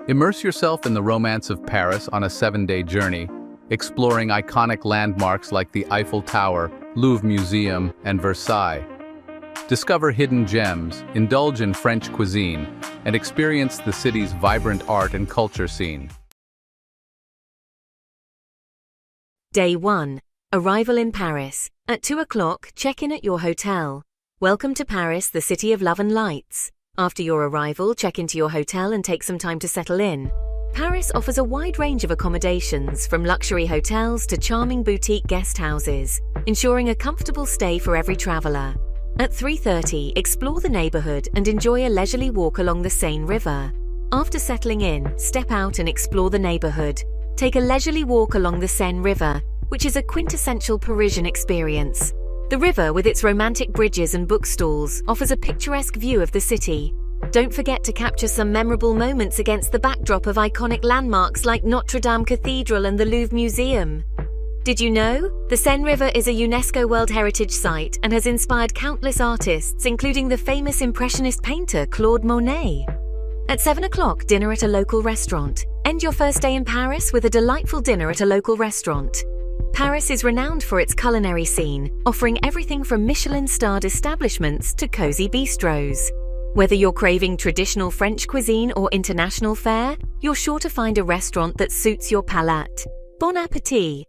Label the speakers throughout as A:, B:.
A: Immerse yourself in the romance of Paris on a 7-day journey, exploring iconic landmarks like the Eiffel Tower, Louvre Museum, and Versailles. Discover hidden gems, indulge in French cuisine, and experience the city's vibrant art and culture scene.
B: Day 1. Arrival in Paris. At 2 o'clock, check in at your hotel. Welcome to Paris, the city of love and lights. After your arrival, check into your hotel and take some time to settle in. Paris offers a wide range of accommodations, from luxury hotels to charming boutique guest houses, ensuring a comfortable stay for every traveler. At 3:30, explore the neighborhood and enjoy a leisurely walk along the Seine River. After settling in, step out and explore the neighborhood. Take a leisurely walk along the Seine River, which is a quintessential Parisian experience. The river, with its romantic bridges and bookstalls, offers a picturesque view of the city. Don't forget to capture some memorable moments against the backdrop of iconic landmarks like Notre Dame Cathedral and the Louvre Museum. Did you know? The Seine River is a UNESCO World Heritage Site and has inspired countless artists, including the famous Impressionist painter Claude Monet. At 7 o'clock, dinner at a local restaurant. End your first day in Paris with a delightful dinner at a local restaurant. Paris is renowned for its culinary scene, offering everything from Michelin-starred establishments to cozy bistros. Whether you're craving traditional French cuisine or international fare, you're sure to find a restaurant that suits your palate. Bon appétit!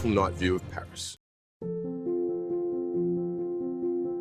C: Night view of Paris.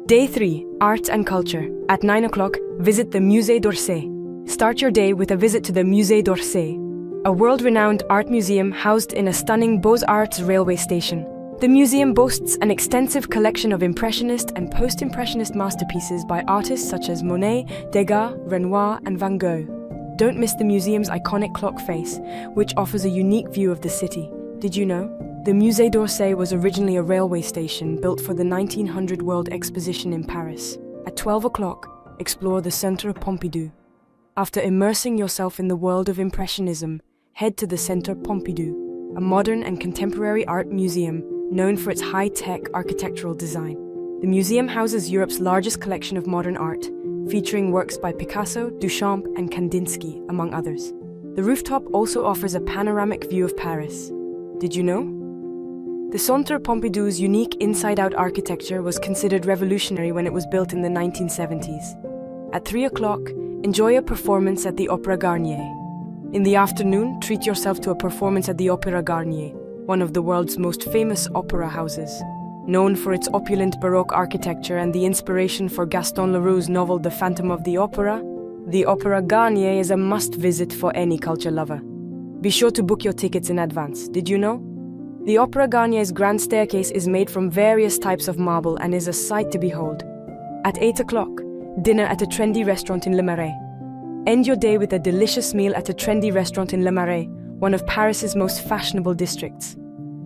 D: Day 3. Art and Culture. At 9 o'clock, visit the Musée d'Orsay. Start your day with a visit to the Musée d'Orsay, a world-renowned art museum housed in a stunning Beaux-Arts railway station. The museum boasts an extensive collection of Impressionist and post-Impressionist masterpieces by artists such as Monet, Degas, Renoir, and Van Gogh. Don't miss the museum's iconic clock face, which offers a unique view of the city. Did you know? The Musée d'Orsay was originally a railway station built for the 1900 World Exposition in Paris. At 12 o'clock, explore the Centre Pompidou. After immersing yourself in the world of Impressionism, head to the Centre Pompidou, a modern and contemporary art museum known for its high-tech architectural design. The museum houses Europe's largest collection of modern art, featuring works by Picasso, Duchamp, and Kandinsky, among others. The rooftop also offers a panoramic view of Paris. Did you know? The Centre Pompidou's unique inside-out architecture was considered revolutionary when it was built in the 1970s. At 3 o'clock, enjoy a performance at the Opéra Garnier. In the afternoon, treat yourself to a performance at the Opéra Garnier, one of the world's most famous opera houses. Known for its opulent Baroque architecture and the inspiration for Gaston Leroux's novel The Phantom of the Opéra Garnier is a must-visit for any culture lover. Be sure to book your tickets in advance. Did you know? The Opéra Garnier's grand staircase is made from various types of marble and is a sight to behold. At 8 o'clock, dinner at a trendy restaurant in Le Marais. End your day with a delicious meal at a trendy restaurant in Le Marais, one of Paris's most fashionable districts.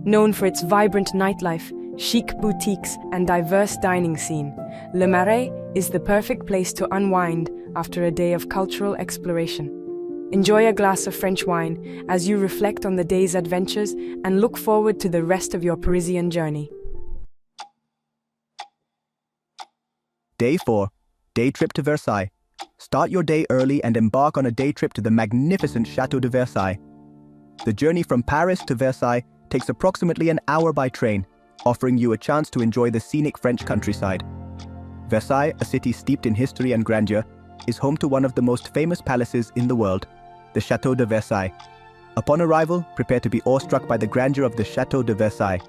D: Known for its vibrant nightlife, chic boutiques, and diverse dining scene, Le Marais is the perfect place to unwind after a day of cultural exploration. Enjoy a glass of French wine as you reflect on the day's adventures and look forward to the rest of your Parisian journey.
C: Day 4. Day trip to Versailles. Start your day early and embark on a day trip to the magnificent Château de Versailles. The journey from Paris to Versailles takes approximately an hour by train, offering you a chance to enjoy the scenic French countryside. Versailles, a city steeped in history and grandeur, is home to one of the most famous palaces in the world, the Château de Versailles. Upon arrival, prepare to be awestruck by the grandeur of the Château de Versailles.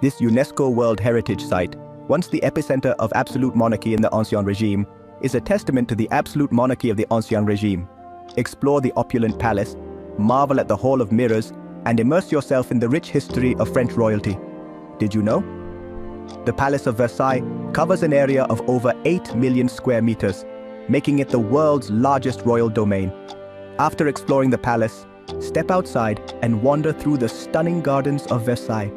C: This UNESCO World Heritage Site, once the epicenter of absolute monarchy in the Ancien Régime, is a testament to the absolute monarchy of the Ancien Régime. Explore the opulent palace, marvel at the Hall of Mirrors, and immerse yourself in the rich history of French royalty. Did you know? The Palace of Versailles covers an area of over 8 million square meters, making it the world's largest royal domain. After exploring the palace, step outside and wander through the stunning gardens of Versailles.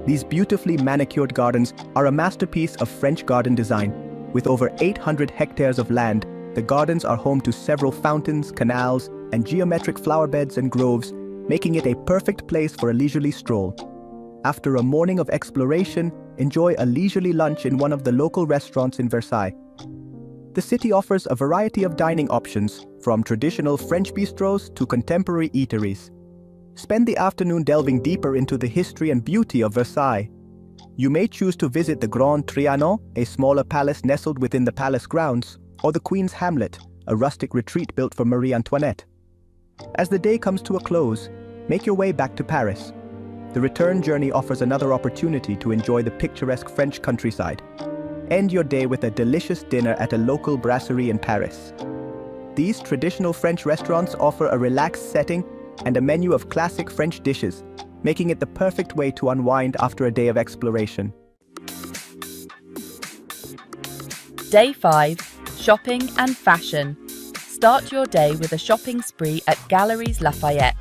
C: These beautifully manicured gardens are a masterpiece of French garden design. With over 800 hectares of land, the gardens are home to several fountains, canals, and geometric flower beds and groves, making it a perfect place for a leisurely stroll. After a morning of exploration, enjoy a leisurely lunch in one of the local restaurants in Versailles. The city offers a variety of dining options, from traditional French bistros to contemporary eateries. Spend the afternoon delving deeper into the history and beauty of Versailles. You may choose to visit the Grand Trianon, a smaller palace nestled within the palace grounds, or the Queen's Hamlet, a rustic retreat built for Marie Antoinette. As the day comes to a close, make your way back to Paris. The return journey offers another opportunity to enjoy the picturesque French countryside. End your day with a delicious dinner at a local brasserie in Paris. These traditional French restaurants offer a relaxed setting and a menu of classic French dishes, making it the perfect way to unwind after a day of exploration.
E: Day 5. Shopping and fashion. Start your day with a shopping spree at Galeries Lafayette,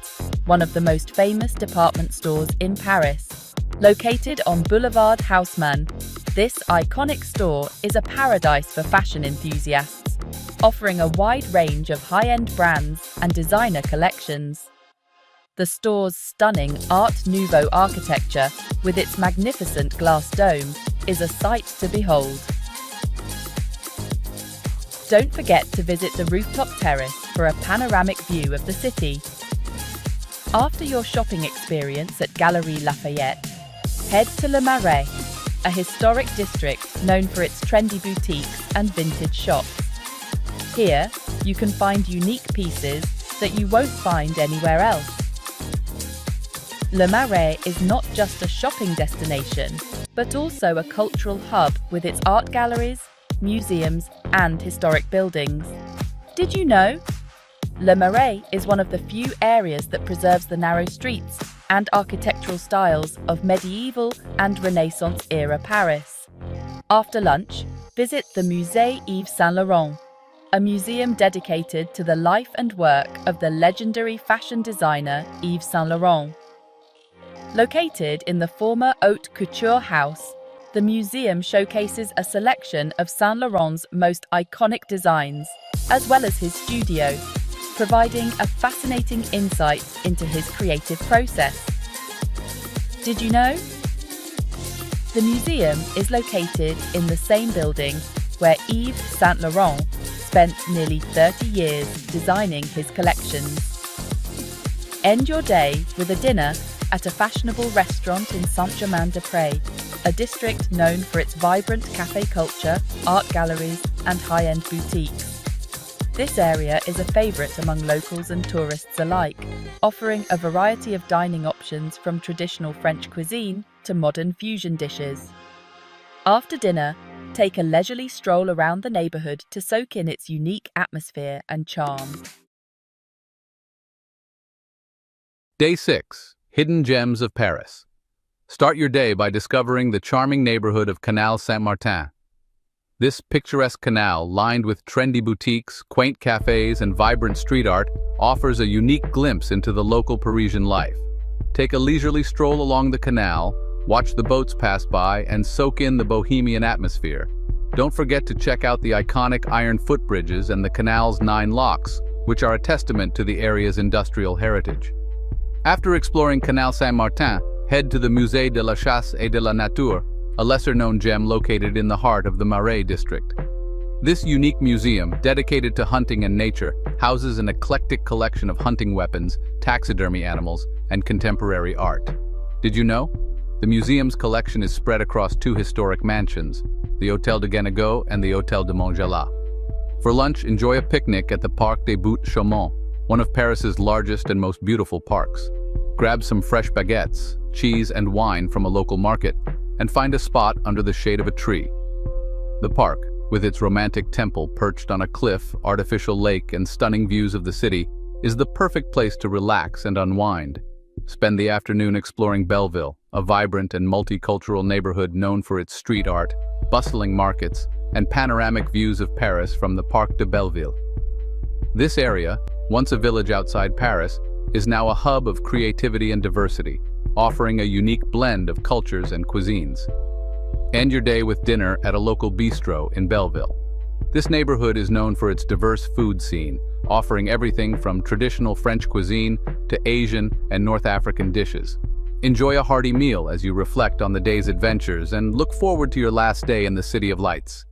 E: one of the most famous department stores in Paris. Located on Boulevard Haussmann, this iconic store is a paradise for fashion enthusiasts, offering a wide range of high-end brands and designer collections. The store's stunning Art Nouveau architecture, with its magnificent glass dome, is a sight to behold. Don't forget to visit the rooftop terrace for a panoramic view of the city. After your shopping experience at Galeries Lafayette, head to Le Marais, a historic district known for its trendy boutiques and vintage shops. Here, you can find unique pieces that you won't find anywhere else. Le Marais is not just a shopping destination, but also a cultural hub with its art galleries, museums, and historic buildings. Did you know? Le Marais is one of the few areas that preserves the narrow streets and architectural styles of medieval and Renaissance-era Paris. After lunch, visit the Musée Yves Saint Laurent, a museum dedicated to the life and work of the legendary fashion designer Yves Saint Laurent. Located in the former haute couture house, the museum showcases a selection of Saint Laurent's most iconic designs, as well as his studio, providing a fascinating insight into his creative process. Did you know? The museum is located in the same building where Yves Saint Laurent spent nearly 30 years designing his collections. End your day with a dinner at a fashionable restaurant in Saint-Germain-des-Prés, a district known for its vibrant cafe culture, art galleries, and high-end boutiques. This area is a favourite among locals and tourists alike, offering a variety of dining options from traditional French cuisine to modern fusion dishes. After dinner, take a leisurely stroll around the neighbourhood to soak in its unique atmosphere and charm.
A: Day 6. Hidden Gems of Paris. Start your day by discovering the charming neighborhood of Canal Saint-Martin. This picturesque canal, lined with trendy boutiques, quaint cafes, and vibrant street art, offers a unique glimpse into the local Parisian life. Take a leisurely stroll along the canal, watch the boats pass by, and soak in the bohemian atmosphere. Don't forget to check out the iconic iron footbridges and the canal's 9 locks, which are a testament to the area's industrial heritage. After exploring Canal Saint-Martin, head to the Musée de la Chasse et de la Nature, a lesser-known gem located in the heart of the Marais district. This unique museum, dedicated to hunting and nature, houses an eclectic collection of hunting weapons, taxidermy animals, and contemporary art. Did you know? The museum's collection is spread across 2 historic mansions, the Hôtel de Guénégaud and the Hôtel de Montgelat. For lunch, enjoy a picnic at the Parc des Buttes Chaumont, one of Paris's largest and most beautiful parks. Grab some fresh baguettes, cheese, and wine from a local market, and find a spot under the shade of a tree. The park, with its romantic temple perched on a cliff, artificial lake, and stunning views of the city, is the perfect place to relax and unwind. Spend the afternoon exploring Belleville, a vibrant and multicultural neighborhood known for its street art, bustling markets, and panoramic views of Paris from the Parc de Belleville. This area, once a village outside Paris, is now a hub of creativity and diversity, offering a unique blend of cultures and cuisines. End your day with dinner at a local bistro in Belleville. This neighborhood is known for its diverse food scene, offering everything from traditional French cuisine to Asian and North African dishes. Enjoy a hearty meal as you reflect on the day's adventures and look forward to your last day in the City of Lights.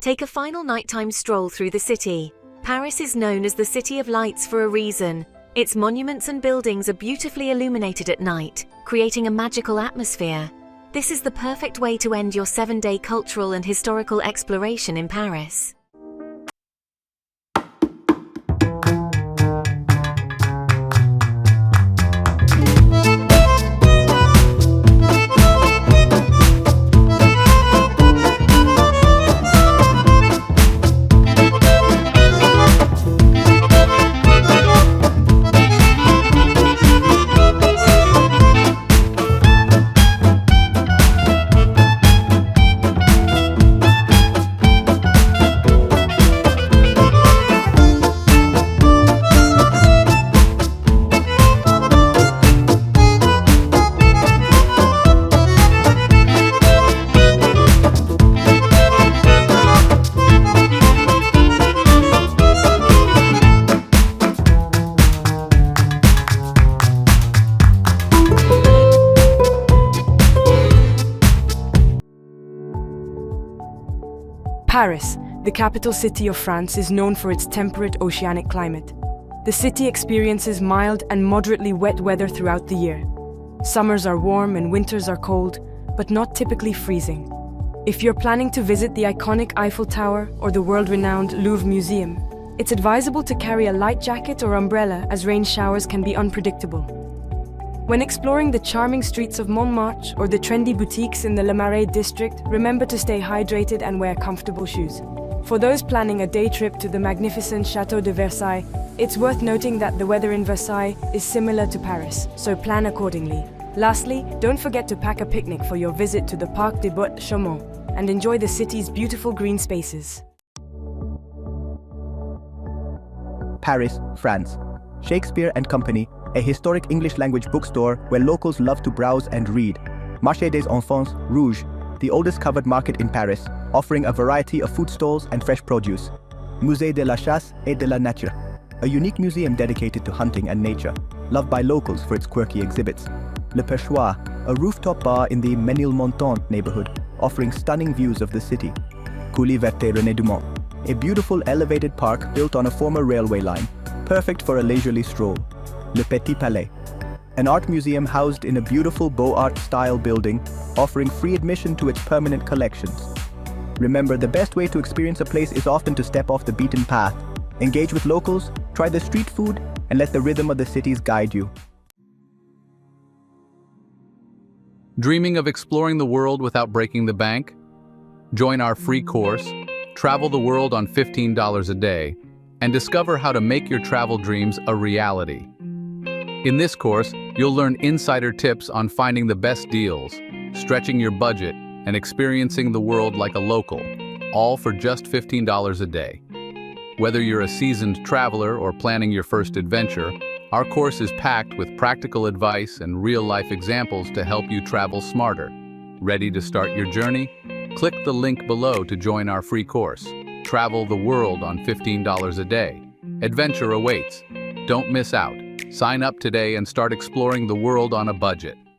B: Take a final nighttime stroll through the city. Paris is known as the City of Lights for a reason. Its monuments and buildings are beautifully illuminated at night, creating a magical atmosphere. This is the perfect way to end your 7-day cultural and historical exploration in Paris.
D: Paris, the capital city of France is known for its temperate oceanic climate. The city experiences mild and moderately wet weather throughout the year. Summers are warm and winters are cold, but not typically freezing. If you're planning to visit the iconic Eiffel Tower or the world-renowned Louvre Museum, it's advisable to carry a light jacket or umbrella as rain showers can be unpredictable. When exploring the charming streets of Montmartre or the trendy boutiques in the Marais district, remember to stay hydrated and wear comfortable shoes. For those planning a day trip to the magnificent Château de Versailles, it's worth noting that the weather in Versailles is similar to Paris, so plan accordingly. Lastly, don't forget to pack a picnic for your visit to the Parc des Bottes Chaumont and enjoy the city's beautiful green spaces.
C: Paris, France. Shakespeare and Company, a historic English-language bookstore where locals love to browse and read. Marché des Enfants Rouges, the oldest covered market in Paris, offering a variety of food stalls and fresh produce. Musée de la Chasse et de la Nature, a unique museum dedicated to hunting and nature, loved by locals for its quirky exhibits. Le Perchoir, a rooftop bar in the Ménilmontant neighborhood, offering stunning views of the city. Coulis Verte René Dumont, a beautiful elevated park built on a former railway line, perfect for a leisurely stroll. Le Petit Palais, an art museum housed in a beautiful Beaux Arts style building, offering free admission to its permanent collections. Remember, the best way to experience a place is often to step off the beaten path. Engage with locals, try the street food, and let the rhythm of the cities guide you.
A: Dreaming of exploring the world without breaking the bank? Join our free course, Travel the World on $15 a day, and discover how to make your travel dreams a reality. In this course, you'll learn insider tips on finding the best deals, stretching your budget, and experiencing the world like a local, all for just $15 a day. Whether you're a seasoned traveler or planning your first adventure, our course is packed with practical advice and real-life examples to help you travel smarter. Ready to start your journey? Click the link below to join our free course. Travel the world on $15 a day. Adventure awaits. Don't miss out. Sign up today and start exploring the world on a budget.